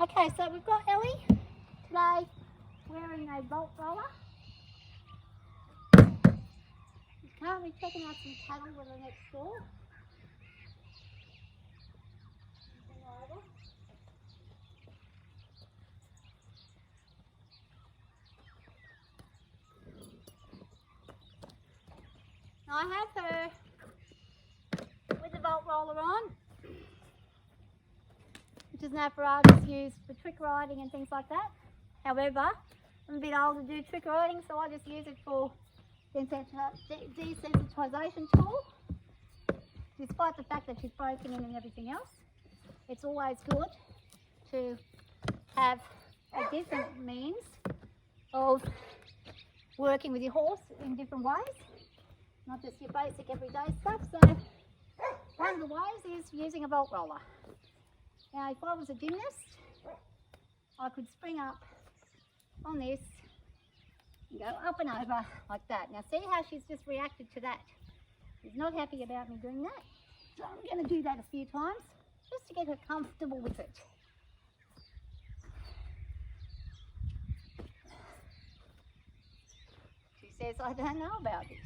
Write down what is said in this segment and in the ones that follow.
Okay, so we've got Ellie today wearing a bolt roller. She's currently checking out some cattle with her next door. Now I have her with the bolt roller on, which is an apparatus used for trick riding and things like that. However, I'm a bit old to do trick riding, so I just use it for desensitization tool. Despite the fact that she's broken in and everything else, it's always good to have a different means of working with your horse in different ways, not just your basic everyday stuff. So one of the ways is using a bolt roller. Now if I was a gymnast, I could spring up on this and go up and over like that. Now see how she's just reacted to that. She's not happy about me doing that, so I'm going to do that a few times just to get her comfortable with it. She says, I don't know about this.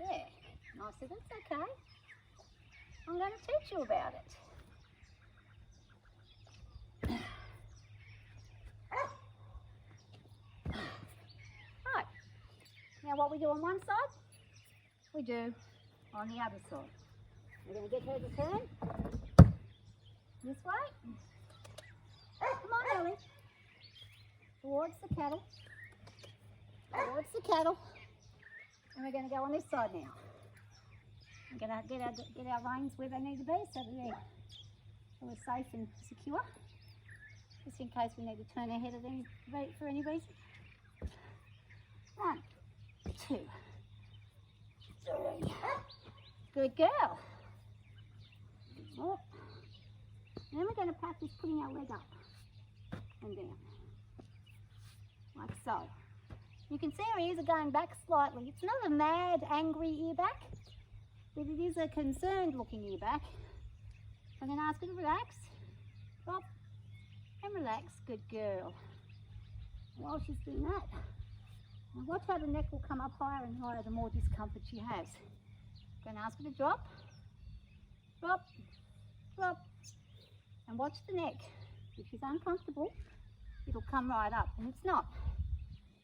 Yeah, and I said, that's okay. I'm going to teach you about it. Right, now what we do on one side, we do on the other side. We're going to get her to turn this way. Come on, Ellie. Towards the cattle. Towards the cattle. And we're going to go on this side now. We're going to get our reins where they need to be so that we're safe and secure. Just in case we need to turn our head for any reason. 1, 2, 3. Good girl. Oh. Then we're going to practice putting our leg up and down, like so. You can see our ears are going back slightly. It's not a mad, angry ear back, but it is a concerned looking ear back. I'm going to ask her to relax, drop, and relax. Good girl. While she's doing that, now watch how the neck will come up higher and higher the more discomfort she has. I'm going to ask her to drop, drop, drop, and watch the neck. If she's uncomfortable, it'll come right up, and it's not.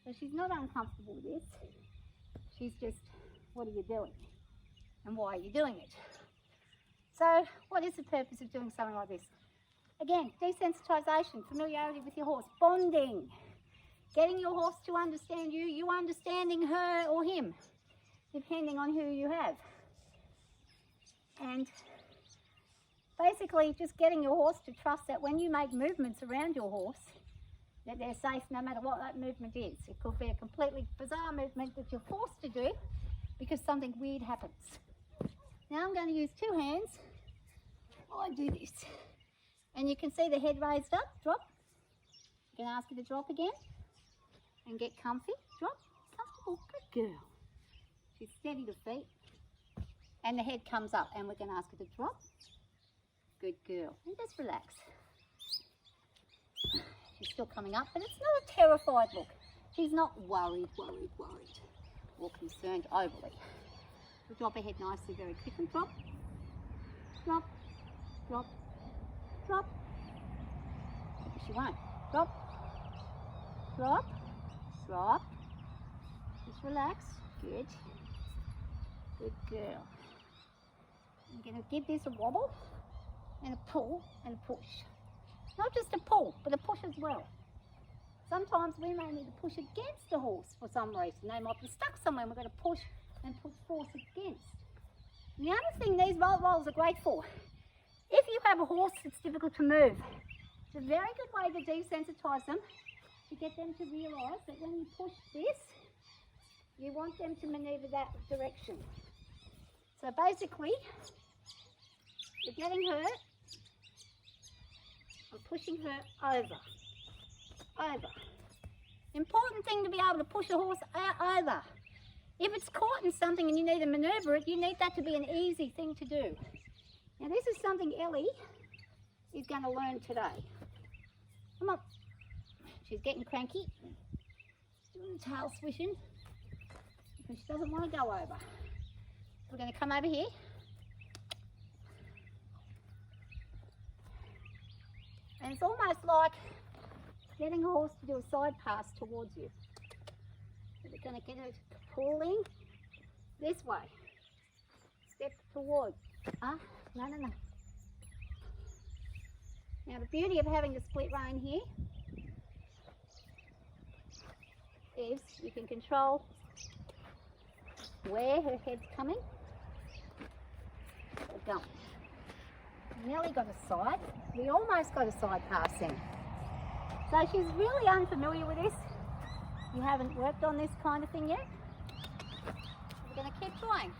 So she's not uncomfortable with this. She's just, what are you doing? And why are you doing it? So what is the purpose of doing something like this? Again, desensitization, familiarity with your horse, bonding, getting your horse to understand you, you understanding her or him, depending on who you have. And basically just getting your horse to trust that when you make movements around your horse, that they're safe no matter what that movement is. It could be a completely bizarre movement that you're forced to do because something weird happens. Now I'm going to use 2 hands while I do this. And you can see the head raised up, drop. I'm going to ask you to drop again and get comfy, drop, comfortable, good girl. She's steady to feet. And the head comes up and we're going to ask her to drop. Good girl. And just relax. She's still coming up, but it's not a terrified look. She's not worried, or concerned overly. We'll drop her head nicely, very quickly. Drop, drop, drop, drop. Maybe she won't. Drop, drop, drop. Just relax. Good. Good girl. I'm going to give this a wobble and a pull and a push. Not just a pull, but a push as well. Sometimes we may need to push against a horse for some reason. They might be stuck somewhere and we're going to push and put force against. And the other thing these bolt rollers are great for, if you have a horse that's difficult to move, it's a very good way to desensitize them, to get them to realise that when you push this, you want them to manoeuvre that direction. So basically, you're getting her, I'm pushing her over. Important thing to be able to push a horse over. If it's caught in something and you need to manoeuvre it, you need that to be an easy thing to do. Now this is something Ellie is going to learn today. Come on. She's getting cranky. Doing the tail swishing. Because she doesn't want to go over. We're going to come over here. And it's almost like getting a horse to do a side pass towards you. So we're going to get her pulling this way. Step towards. No. Now the beauty of having the split rein here is you can control where her head's coming. We're going. Nearly got a side. We almost got a side pass in. So she's really unfamiliar with this. You haven't worked on this kind of thing yet. We're going to keep going.